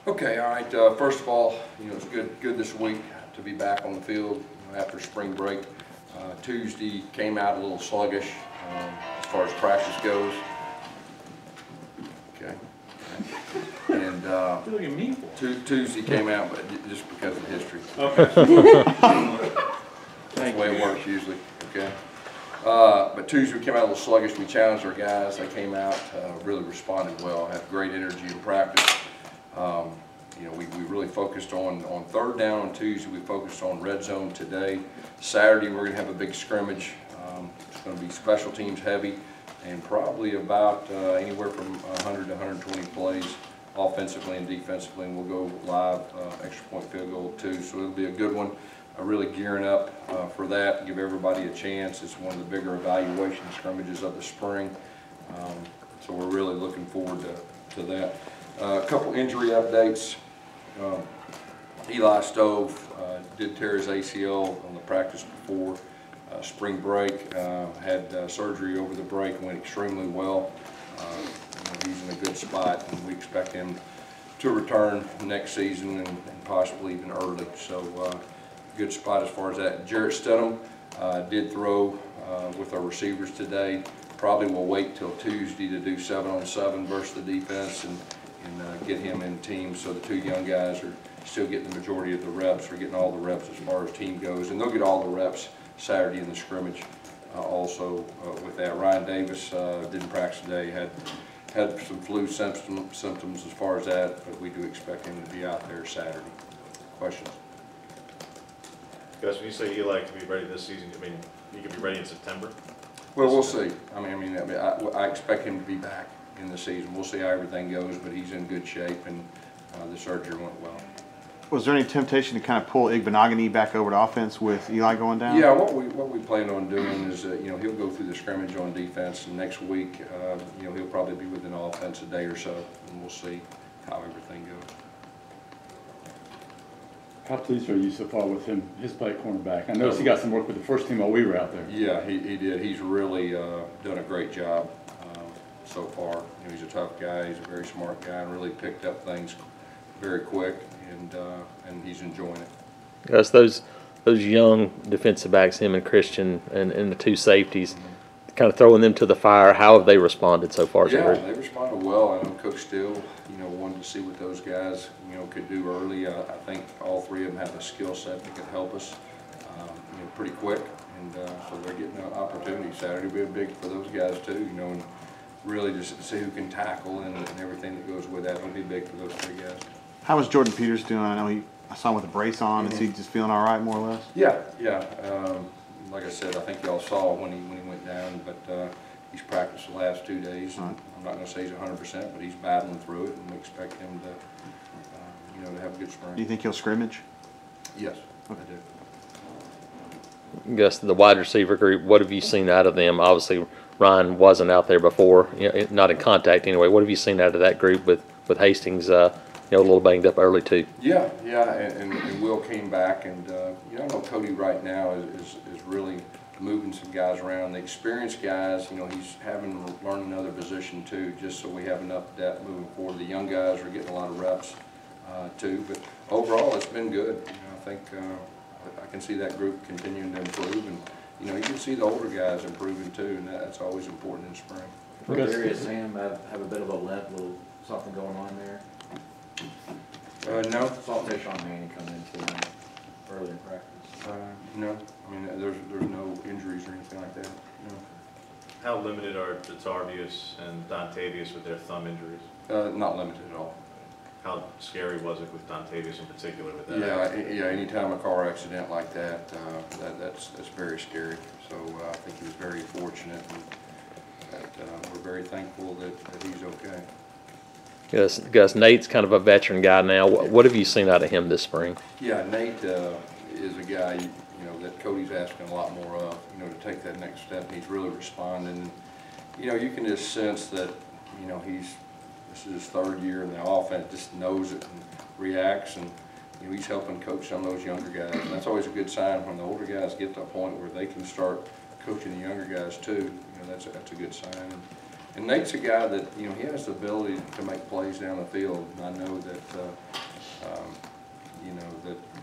Okay, all right. First of all, it's good this week to be back on the field after spring break. Tuesday came out a little sluggish as far as practice goes. Okay. And Look at me. Tuesday came out, but just because of history. Okay. That's the way it works usually. Okay. But Tuesday we came out a little sluggish. We challenged our guys. They came out, really responded well. Had great energy in practice. We really focused on third down on Tuesday. We focused on red zone today. Saturday we're going to have a big scrimmage. It's going to be special teams heavy and probably about anywhere from 100 to 120 plays offensively and defensively. And we'll go live extra point field goal too. So it'll be a good one. Really gearing up for that, give everybody a chance. It's one of the bigger evaluation scrimmages of the spring. So we're really looking forward to that. A couple injury updates. Eli Stove did tear his ACL on the practice before spring break. Had surgery over the break, went extremely well. He's in a good spot, and we expect him to return next season and possibly even early. So good spot as far as that. Jarrett Stidham did throw with our receivers today. Probably will wait till Tuesday to do 7-on-7 versus the defense and get him in teams, so the two young guys are still getting the majority of the reps, or getting all the reps as far as team goes, and they'll get all the reps Saturday in the scrimmage also with that. Ryan Davis didn't practice today, had some flu symptoms as far as that, but we do expect him to be out there Saturday. Questions? Gus, when you say Eli could be ready this season, he could be ready in September? Well, we'll see. I expect him to be back in the season. We'll see how everything goes, but he's in good shape, and the surgery went well. Was there any temptation to kind of pull Igbenogany back over to offense with Eli going down? Yeah, what we plan on doing is he'll go through the scrimmage on defense, and next week he'll probably be within offense a day or so, and we'll see how everything goes. How pleased are you so far with him, his play at cornerback? I noticed he got some work with the first team while we were out there. Yeah, he did. He's really done a great job so far. He's a tough guy. He's a very smart guy, and really picked up things very quick, and he's enjoying it. Gus, those young defensive backs, him and Christian, and the two safeties, kind of throwing them to the fire. How have they responded so far? Yeah, they responded well. I know Coach Steele, wanted to see what those guys, could do early. I think all three of them have a skill set that could help us, pretty quick, and so they're getting an opportunity. Saturday will be big for those guys too, and really just see who can tackle and everything that goes with that. It'll be big for those three guys. How was Jordan Peters doing? I know I saw him with a brace on. Is he just feeling all right, more or less? Yeah. Like I said, I think y'all saw when he went down, but he's practiced the last 2 days. And I'm not going to say he's 100%, but he's battling through it, and we expect him to, to have a good spring. Do you think he'll scrimmage? Yes, okay. I do. Gus, the wide receiver group, what have you seen out of them? Obviously, Ryan wasn't out there before, not in contact anyway. What have you seen out of that group with Hastings, a little banged up early too? Yeah, and Will came back, and I know Cody right now is really moving some guys around. The experienced guys, he's having to learn another position too, just so we have enough depth moving forward. The young guys are getting a lot of reps too, but overall it's been good. I think I can see that group continuing to improve, and you can see the older guys improving too, and that's always important in spring. For Darius Sam, have a bit of a limp, little something going on there. No. Saw Deshaun Manning come into him early in practice. No. There's no injuries or anything like that. No. How limited are Tarvius and Dontavius with their thumb injuries? Not limited at all. How scary was it with Dontavius in particular with that? Yeah. Anytime a car accident like that, that's very scary. So I think he was very fortunate, and that we're very thankful that he's okay. Gus, Nate's kind of a veteran guy now. What have you seen out of him this spring? Yeah, Nate is a guy that Cody's asking a lot more of. To take that next step. And he's really responding. You can just sense that this is his third year in the offense. Just knows it and reacts, and he's helping coach some of those younger guys. And that's always a good sign when the older guys get to a point where they can start coaching the younger guys too. That's a good sign. And Nate's a guy that he has the ability to make plays down the field, and I know that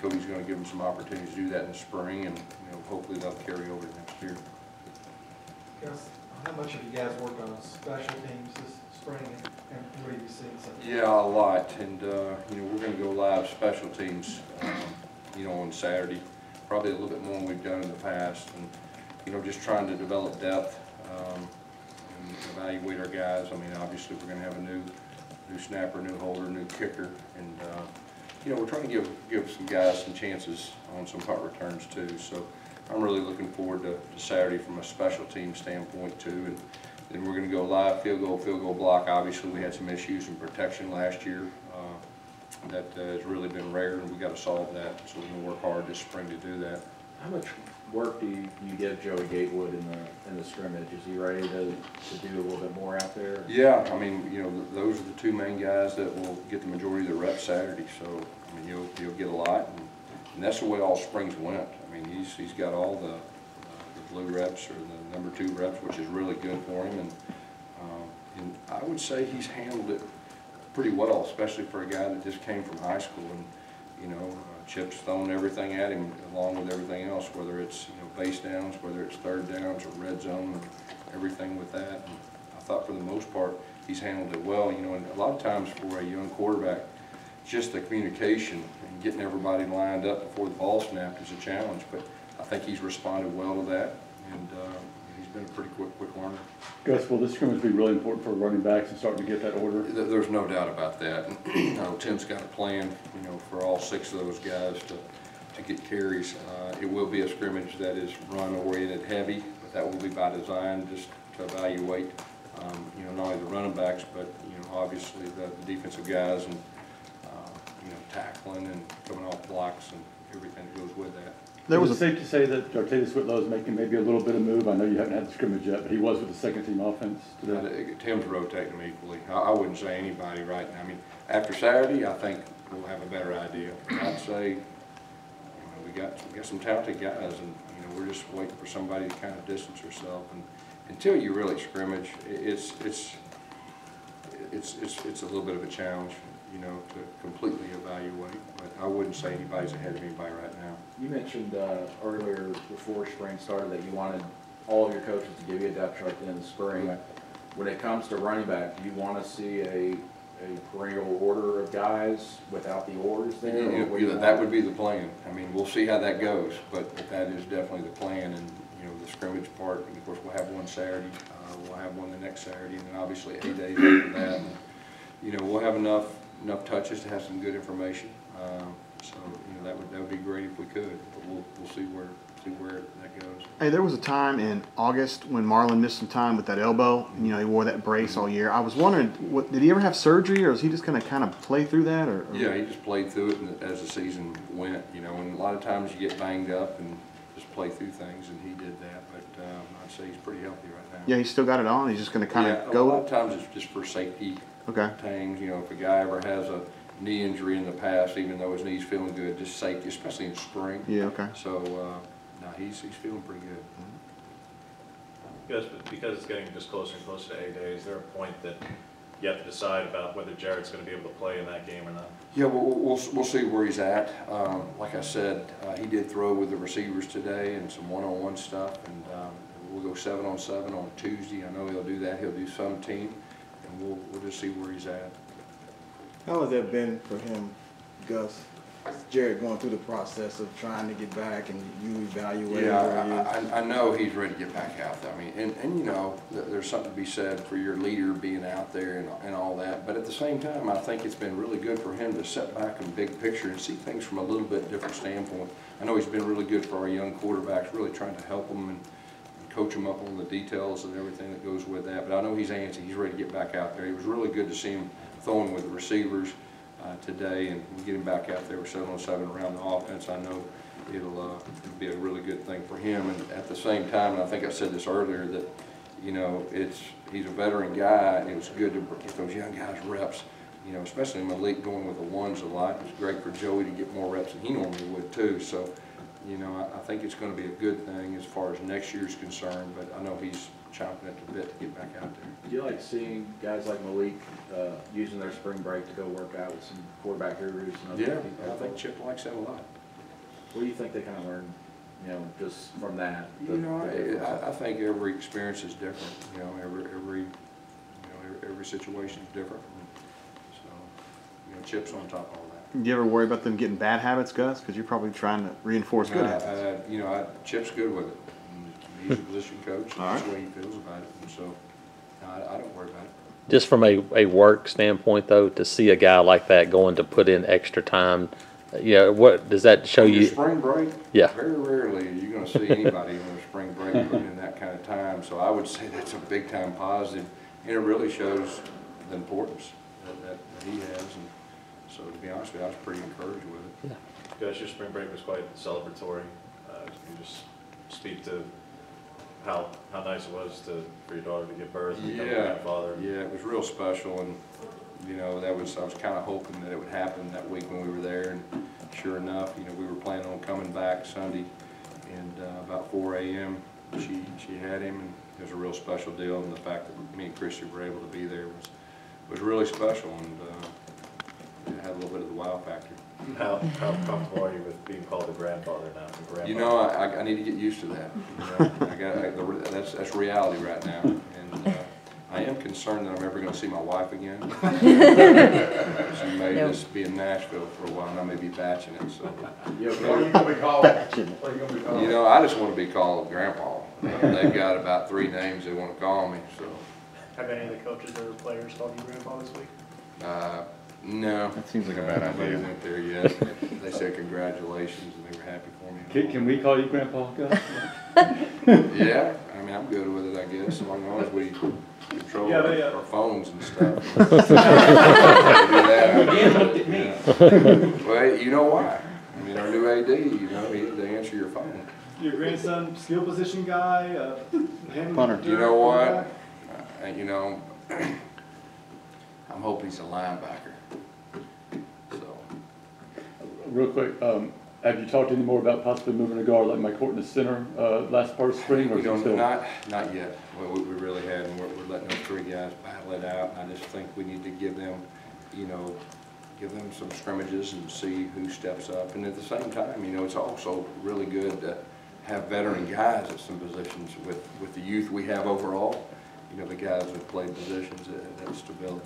Cody's gonna give them some opportunities to do that in the spring, and, hopefully they'll carry over to next year. Gus, how much have you guys worked on special teams this spring, and what have you seen so far? Yeah, a lot, and, we're gonna go live special teams, on Saturday, probably a little bit more than we've done in the past, and, just trying to develop depth, and evaluate our guys. I mean, obviously, we're gonna have a new snapper, new holder, new kicker, and, we're trying to give some guys some chances on some punt returns too, so I'm really looking forward to Saturday from a special team standpoint too, and then we're gonna go live field goal block. Obviously, we had some issues in protection last year, that has really been rare, and we got to solve that. So we're going to work hard this spring to do that. How much work do you give Joey Gatewood in the scrimmage? Is he ready to do a little bit more out there? Yeah, I mean, those are the two main guys that will get the majority of the reps Saturday. So I mean, he'll get a lot, and that's the way all springs went. I mean, he's got all the blue reps or the number 2 reps, which is really good for him, and I would say he's handled it pretty well, especially for a guy that just came from high school, and Chip's thrown everything at him along with everything else, whether it's base downs, whether it's third downs or red zone, and everything with that. And I thought for the most part he's handled it well. And a lot of times for a young quarterback, just the communication and getting everybody lined up before the ball snapped is a challenge. But I think he's responded well to that, and he's been a pretty quick learner. Gus, will this scrimmage be really important for running backs and starting to get that order? There's no doubt about that. And, Tim's got a plan, for all 6 of those guys to get carries. It will be a scrimmage that is run-oriented heavy, but that will be by design, just to evaluate, not only the running backs, but, obviously the defensive guys, and, tackling and coming off blocks and everything that goes with that. Was it safe to say that Jartavius Whitlow is making maybe a little bit of move? I know you haven't had the scrimmage yet, but he was with the second-team offense today. Tim's rotating them equally. I wouldn't say anybody right now. I mean, after Saturday, I think we'll have a better idea. I'd say, we got some talented guys, and we're just waiting for somebody to kind of distance herself. And until you really scrimmage, it's a little bit of a challenge, to completely evaluate. But I wouldn't say anybody's ahead of anybody right now. You mentioned earlier before spring started that you wanted all of your coaches to give you a depth chart in the spring. Right. When it comes to running back, do you want to see a perennial order of guys without the orders there? That would be the plan. I mean, we'll see how that goes, but that is definitely the plan. And the scrimmage part, and of course, we'll have one Saturday, we'll have one the next Saturday, and then obviously 8 days after that. And, we'll have enough touches to have some good information. So that would be great if we could, but we'll see where that goes. Hey, there was a time in August when Marlon missed some time with that elbow. He wore that brace all year. I was wondering, did he ever have surgery, or is he just going to kind of play through that? Or? Yeah, he just played through it as the season went. And a lot of times you get banged up and just play through things, and he did that. But I'd say he's pretty healthy right now. Yeah, he's still got it on. He's just going to kind of go. A lot of times it's just for safety. Okay. Things. If a guy ever has a knee injury in the past, even though his knee's feeling good, just safety, especially in spring. Yeah. Okay. So no, he's feeling pretty good. Yes, but because it's getting just closer and closer to 8 days, is there a point that you have to decide about whether Jarrett's going to be able to play in that game or not? Yeah, we'll see where he's at. Like I said, he did throw with the receivers today and some one-on-one stuff, and we'll go 7-on-7 on Tuesday. I know he'll do that. He'll do some team, and we'll just see where he's at. How has that been for him, Gus? Jared going through the process of trying to get back, and you evaluating where he is? I know he's ready to get back out there. I mean, and there's something to be said for your leader being out there and all that. But at the same time, I think it's been really good for him to step back in the big picture and see things from a little bit different standpoint. I know he's been really good for our young quarterbacks, really trying to help them and coach them up on the details and everything that goes with that. But I know he's antsy. He's ready to get back out there. It was really good to see him throwing with the receivers today, and we get him back out there with 7-on-7 around the offense. I know it'll be a really good thing for him. And at the same time, and I think I said this earlier, that he's a veteran guy, and it was good to get those young guys reps. Especially Malik going with the ones a lot. It was great for Joey to get more reps than he normally would too. So, I think it's going to be a good thing as far as next year's concerned. But I know he's chomping at the bit to get back out there. Do you like seeing guys like Malik using their spring break to go work out with some quarterback gurus and other people? I think Chip likes that a lot. What do you think they kind of learned, you know, just from that? You know, I think every experience is different, you know, every situation is different. So, you know, Chip's on top of all that. Do you ever worry about them getting bad habits, Gus? Because you're probably trying to reinforce good habits. You know, Chip's good with it. He's a position coach, and All that's right. the way he feels about it, and so, I don't worry about it. Just from a work standpoint, though, to see a guy like that going to put in extra time, what does that show On your you? spring break? Yeah. Very rarely are you gonna see anybody on their spring break putting in that kind of time, so I would say that's a big time positive, and it really shows the importance that he has, and so to be honest with you, I was pretty encouraged with it. Gus, your spring break was quite celebratory. Can you just speak to how nice it was for your daughter to give birth and become a grandfather? Yeah, it was real special, and, you know, I was kind of hoping that it would happen that week when we were there, and sure enough, you know, we were planning on coming back Sunday, and about 4 a.m., she had him, and it was a real special deal, and the fact that me and Christy were able to be there was really special, and it had a little bit of the wow factor. How comfortable are you with being called a grandfather now? You know, I need to get used to that. You know, that's reality right now, and I am concerned that I'm ever going to see my wife again. She may just be in Nashville for a while, and I may be batching it. So, What are you gonna be called? What are you gonna be called? you know, I just want to be called Grandpa. They've got about 3 names they want to call me. So, Have any of the coaches or players called you grandpa this week? no. That seems like a bad Nobody idea. went there yet. They said congratulations, and they were happy for me. Can we call you Grandpa, Gus? Yeah, I mean, I'm good with it, I guess, as long as we control our phones and stuff. Do that. Yeah. Well, you know why? I mean, our new AD, you know, they answer your phone. Your grandson, skill position guy, Punter. You know what? You know, I'm hoping he's a linebacker. So, Real quick, have you talked any more about possibly moving a guard like Mike Horton to center last part of spring, or we is it don't, still? not yet. We really hadn't. We're letting those 3 guys battle it out, and I just think we need to give them, you know, give them some scrimmages and see who steps up. And at the same time, you know, it's also really good to have veteran guys at some positions with the youth we have overall. You know, the guys that play positions, that stability.